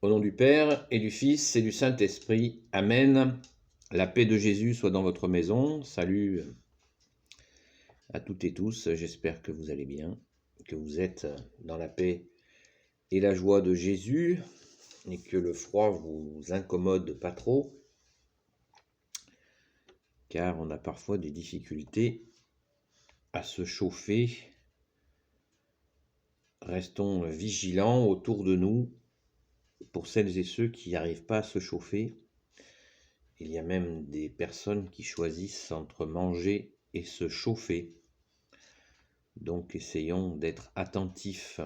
Au nom du Père et du Fils et du Saint-Esprit. Amen. La paix de Jésus soit dans votre maison. Salut à toutes et tous. J'espère que vous allez bien, que vous êtes dans la paix et la joie de Jésus et que le froid vous incommode pas trop, car on a parfois des difficultés à se chauffer. Restons vigilants autour de nous pour celles et ceux qui n'arrivent pas à se chauffer. Il y a même des personnes qui choisissent entre manger et se chauffer. Donc essayons d'être attentifs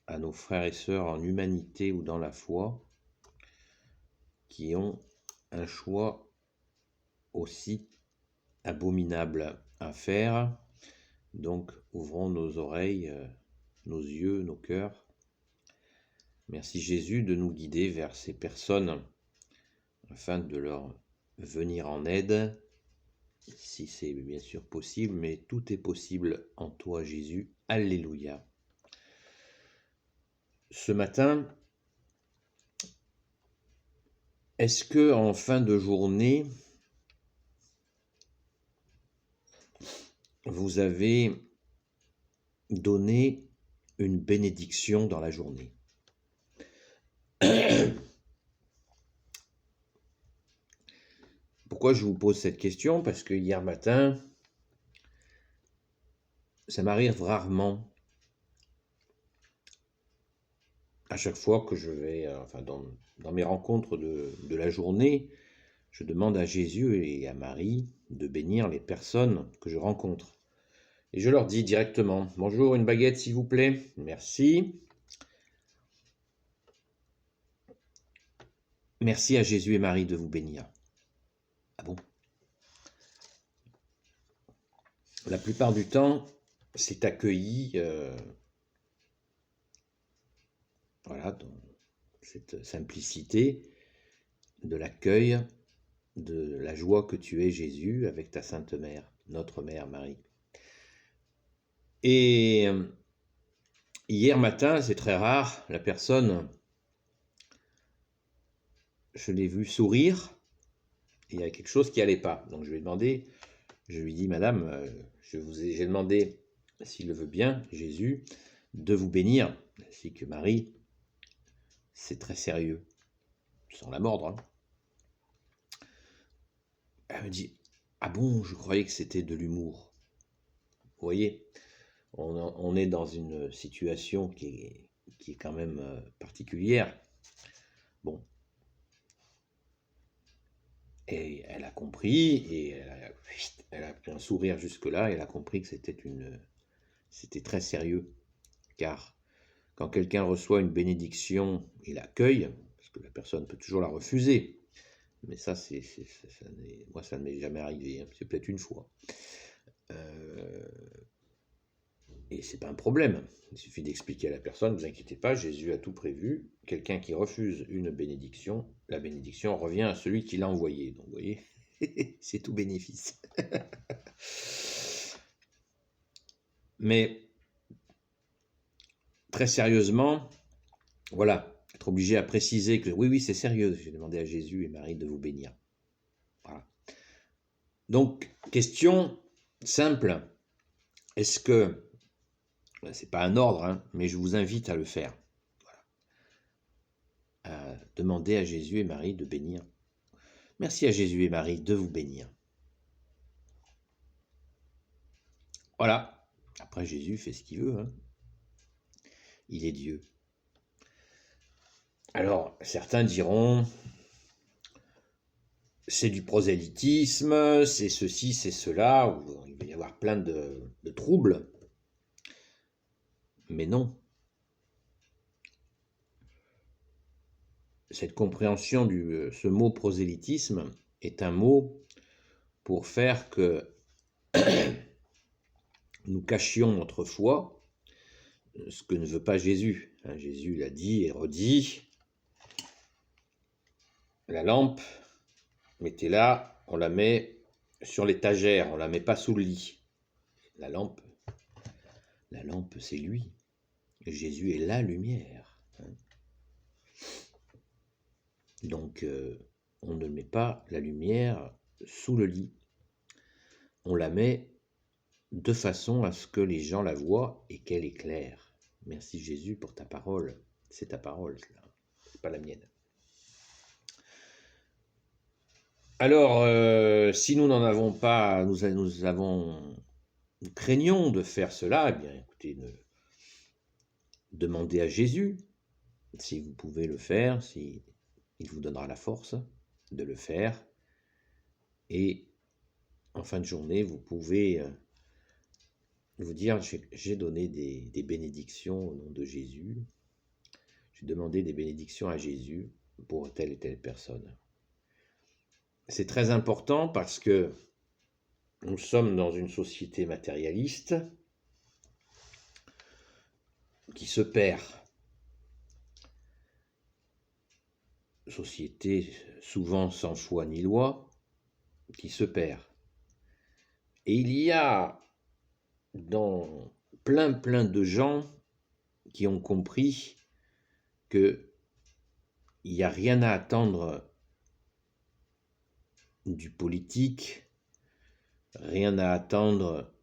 à nos frères et sœurs en humanité ou dans la foi, qui ont un choix aussi abominable à faire. Donc ouvrons nos oreilles, nos yeux, nos cœurs. Merci Jésus de nous guider vers ces personnes afin de leur venir en aide, si c'est bien sûr possible, mais tout est possible en toi Jésus. Alléluia. Ce matin, est-ce que en fin de journée, vous avez donné une bénédiction dans la journée? Pourquoi je vous pose cette question? Parce que hier matin, ça m'arrive rarement. À chaque fois que je vais, dans mes rencontres de la journée, je demande à Jésus et à Marie de bénir les personnes que je rencontre. Et je leur dis directement, bonjour, une baguette s'il vous plaît, merci. Merci à Jésus et Marie de vous bénir. Ah bon? La plupart du temps, c'est accueilli dans cette simplicité de l'accueil, de la joie que tu es Jésus avec ta Sainte Mère, notre Mère Marie. Et hier matin, c'est très rare, la personne, je l'ai vue sourire, et il y a quelque chose qui n'allait pas. Donc je lui ai demandé, je lui ai dit, madame, j'ai demandé, s'il le veut bien, Jésus, de vous bénir, ainsi que Marie. C'est très sérieux, sans la mordre. Hein. Elle me dit, ah bon, je croyais que c'était de l'humour. Vous voyez, on est dans une situation qui est quand même particulière. Bon. Et elle a compris, et elle a pris un sourire jusque-là, et elle a compris que c'était très sérieux. Car quand quelqu'un reçoit une bénédiction et l'accueille, parce que la personne peut toujours la refuser, mais ça, moi, ça ne m'est jamais arrivé, hein, c'est peut-être une fois. Et c'est pas un problème, il suffit d'expliquer à la personne, ne vous inquiétez pas, Jésus a tout prévu, quelqu'un qui refuse une bénédiction, la bénédiction revient à celui qui l'a envoyé, donc vous voyez, c'est tout bénéfice. Mais très sérieusement, voilà, être obligé à préciser que oui, c'est sérieux, j'ai demandé à Jésus et Marie de vous bénir. Voilà. Donc, question simple, est-ce que, c'est pas un ordre, hein, mais je vous invite à le faire. Voilà. À demander à Jésus et Marie de bénir. Merci à Jésus et Marie de vous bénir. Voilà. Après, Jésus fait ce qu'il veut. Hein. Il est Dieu. Alors, certains diront, c'est du prosélytisme, c'est ceci, c'est cela, où il va y avoir plein de troubles. Mais non. Cette compréhension de ce mot prosélytisme est un mot pour faire que nous cachions notre foi, ce que ne veut pas Jésus. Jésus l'a dit et redit. La lampe, mettez-la, on la met sur l'étagère, on ne la met pas sous le lit. La lampe, c'est lui. Jésus est la lumière. Donc, on ne met pas la lumière sous le lit. On la met de façon à ce que les gens la voient et qu'elle éclaire. Merci Jésus pour ta parole. C'est ta parole, c'est pas la mienne. Alors, si nous n'en avons pas, nous craignons de faire cela, eh bien, écoutez, demandez à Jésus si vous pouvez le faire, si il vous donnera la force de le faire. Et en fin de journée, vous pouvez vous dire, j'ai donné des bénédictions au nom de Jésus. J'ai demandé des bénédictions à Jésus pour telle et telle personne. C'est très important parce que nous sommes dans une société matérialiste qui se perd. Société souvent sans foi ni loi, qui se perd. Et il y a dans plein de gens qui ont compris que il n'y a rien à attendre du politique, rien à attendre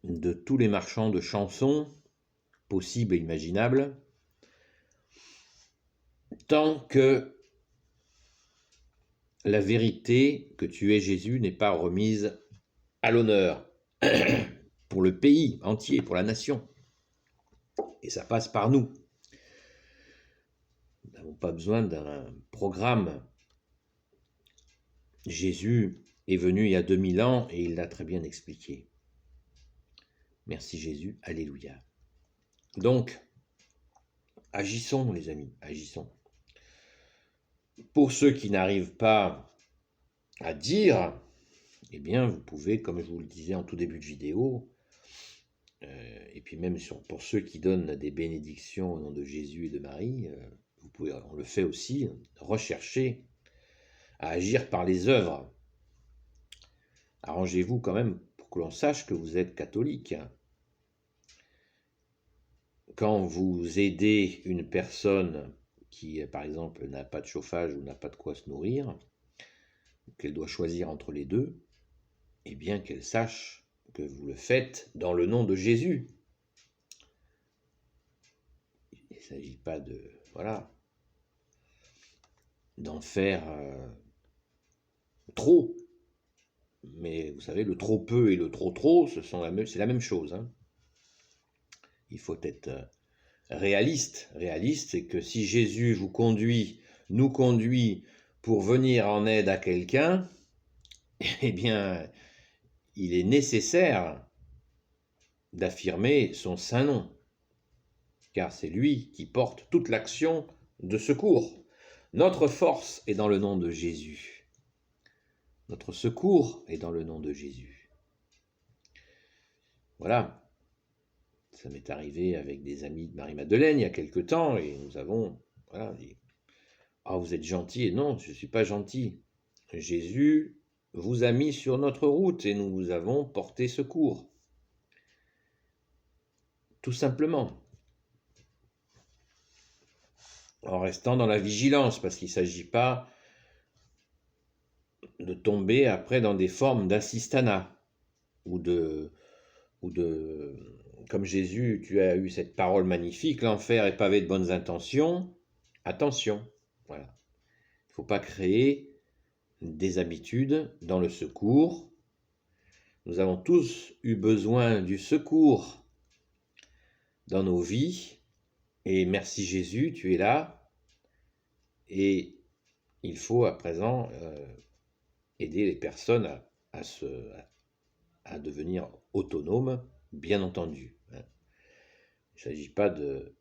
de tous les marchands de chansons, possibles et imaginables, tant que la vérité que tu es Jésus n'est pas remise à l'honneur pour le pays entier, pour la nation. Et ça passe par nous. Nous n'avons pas besoin d'un programme. Jésus est venu il y a 2000 ans et il l'a très bien expliqué. Merci Jésus, alléluia. Donc, agissons les amis, agissons. Pour ceux qui n'arrivent pas à dire, eh bien vous pouvez, comme je vous le disais en tout début de vidéo, et puis même pour ceux qui donnent des bénédictions au nom de Jésus et de Marie, vous pouvez, on le fait aussi, rechercher à agir par les œuvres. Arrangez-vous quand même pour que l'on sache que vous êtes catholique. Quand vous aidez une personne qui, par exemple, n'a pas de chauffage ou n'a pas de quoi se nourrir, qu'elle doit choisir entre les deux, eh bien qu'elle sache que vous le faites dans le nom de Jésus. Il ne s'agit pas d'en faire trop. Mais vous savez, le trop peu et le trop, c'est la même chose. Hein. Il faut être réaliste. Réaliste, c'est que si Jésus nous conduit pour venir en aide à quelqu'un, eh bien, il est nécessaire d'affirmer son saint nom, car c'est lui qui porte toute l'action de secours. Notre force est dans le nom de Jésus. Notre secours est dans le nom de Jésus. Voilà. Ça m'est arrivé avec des amis de Marie-Madeleine il y a quelque temps, et nous avons dit « Ah, vous êtes gentil ?» Et non, je ne suis pas gentil. Jésus vous a mis sur notre route et nous vous avons porté secours. Tout simplement. En restant dans la vigilance, parce qu'il ne s'agit pas de tomber après dans des formes d'assistanat, ou de comme Jésus, tu as eu cette parole magnifique, l'enfer est pavé de bonnes intentions, attention, voilà. Il ne faut pas créer des habitudes dans le secours. Nous avons tous eu besoin du secours dans nos vies, et merci Jésus, tu es là, et il faut à présent aider les personnes à devenir autonomes, bien entendu. Il ne s'agit pas de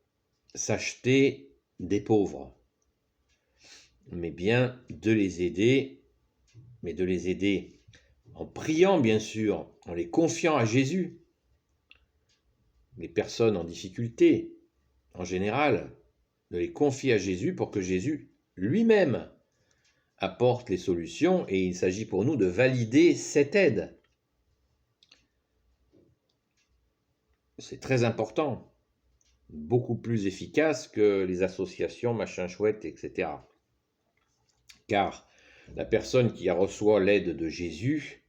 s'acheter des pauvres, mais bien de les aider, mais de les aider en priant bien sûr, en les confiant à Jésus. Les personnes en difficulté, en général, de les confier à Jésus pour que Jésus lui-même apporte les solutions, et il s'agit pour nous de valider cette aide. C'est très important, beaucoup plus efficace que les associations, machin chouette, etc. car la personne qui reçoit l'aide de Jésus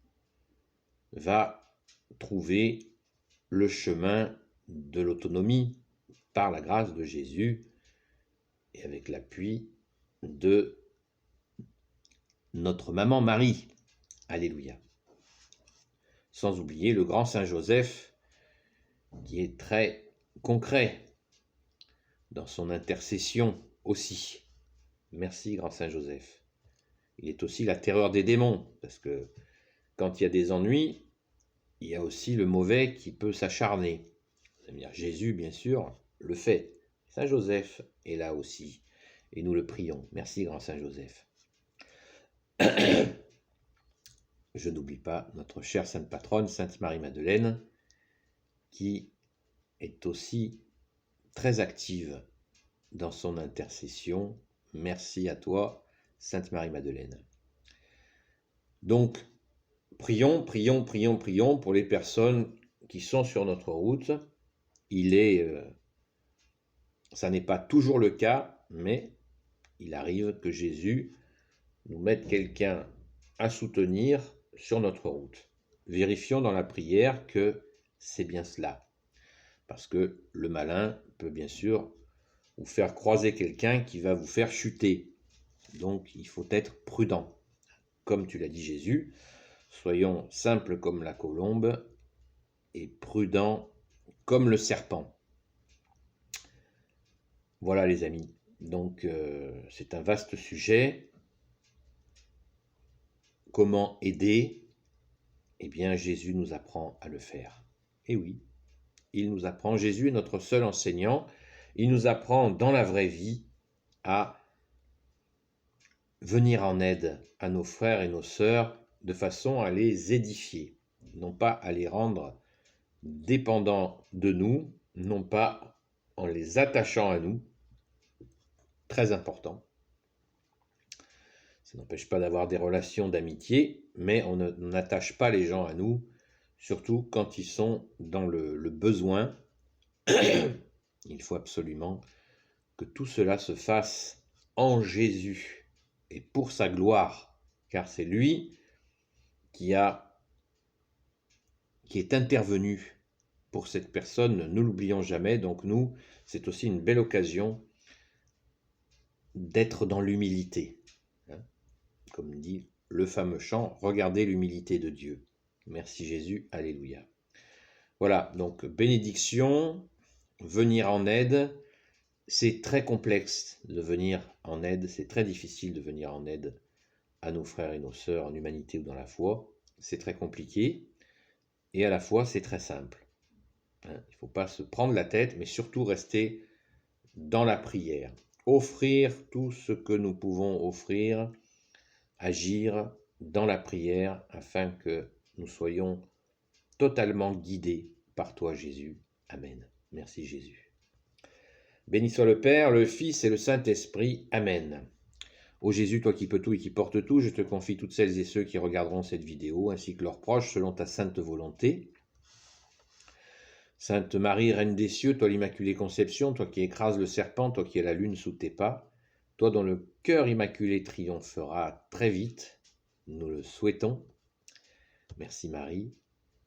va trouver le chemin de l'autonomie par la grâce de Jésus et avec l'appui de notre maman Marie. Alléluia. Sans oublier le grand Saint Joseph, qui est très concret dans son intercession aussi. Merci, grand Saint Joseph. Il est aussi la terreur des démons, parce que quand il y a des ennuis, il y a aussi le mauvais qui peut s'acharner. Jésus, bien sûr, le fait. Saint Joseph est là aussi, et nous le prions. Merci, grand Saint Joseph. Je n'oublie pas notre chère Sainte Patronne, Sainte Marie-Madeleine, qui est aussi très active dans son intercession. Merci à toi, Sainte Marie-Madeleine. Donc, prions pour les personnes qui sont sur notre route. Ça n'est pas toujours le cas, mais il arrive que Jésus nous mette quelqu'un à soutenir sur notre route. Vérifions dans la prière que c'est bien cela. Parce que le malin peut bien sûr vous faire croiser quelqu'un qui va vous faire chuter. Donc il faut être prudent. Comme tu l'as dit Jésus, soyons simples comme la colombe et prudents comme le serpent. Voilà les amis. Donc c'est un vaste sujet. Comment aider? Eh bien Jésus nous apprend à le faire. Et oui, il nous apprend, Jésus est notre seul enseignant, il nous apprend dans la vraie vie à venir en aide à nos frères et nos sœurs de façon à les édifier, non pas à les rendre dépendants de nous, non pas en les attachant à nous, très important. Ça n'empêche pas d'avoir des relations d'amitié, mais on n'attache pas les gens à nous, surtout quand ils sont dans le besoin. Il faut absolument que tout cela se fasse en Jésus et pour sa gloire, car c'est lui qui est intervenu pour cette personne, ne l'oublions jamais. Donc nous, c'est aussi une belle occasion d'être dans l'humilité. Comme dit le fameux chant, regardez l'humilité de Dieu. Merci Jésus, alléluia. Voilà, donc bénédiction, venir en aide. C'est très complexe de venir en aide, c'est très difficile de venir en aide à nos frères et nos sœurs en humanité ou dans la foi. C'est très compliqué et à la fois c'est très simple. Il ne faut pas se prendre la tête, mais surtout rester dans la prière. Offrir tout ce que nous pouvons offrir, agir dans la prière afin que nous soyons totalement guidés par toi Jésus. Amen. Merci Jésus. Béni soit le Père, le Fils et le Saint-Esprit. Amen. Ô Jésus, toi qui peux tout et qui portes tout, je te confie toutes celles et ceux qui regarderont cette vidéo, ainsi que leurs proches, selon ta sainte volonté. Sainte Marie, Reine des cieux, toi l'Immaculée Conception, toi qui écrases le serpent, toi qui es la lune sous tes pas, toi dont le cœur immaculé triomphera très vite, nous le souhaitons. Merci Marie.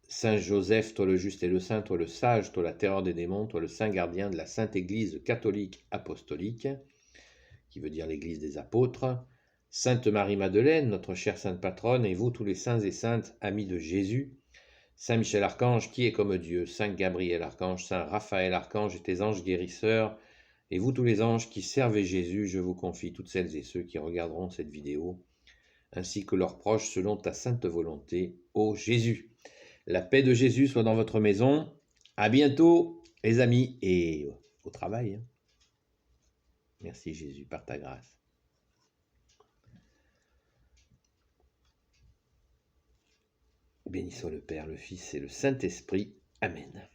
Saint Joseph, toi le juste et le saint, toi le sage, toi la terreur des démons, toi le saint gardien de la Sainte Église catholique apostolique, qui veut dire l'Église des apôtres. Sainte Marie-Madeleine, notre chère Sainte Patronne, et vous tous les saints et saintes, amis de Jésus. Saint Michel Archange, qui est comme Dieu, Saint Gabriel Archange, Saint Raphaël Archange et tes anges guérisseurs, et vous tous les anges qui servez Jésus, je vous confie toutes celles et ceux qui regarderont cette vidéo, ainsi que leurs proches selon ta sainte volonté, ô Jésus. La paix de Jésus soit dans votre maison. À bientôt, les amis, et au travail. Merci Jésus, par ta grâce. Béni soit le Père, le Fils et le Saint-Esprit. Amen.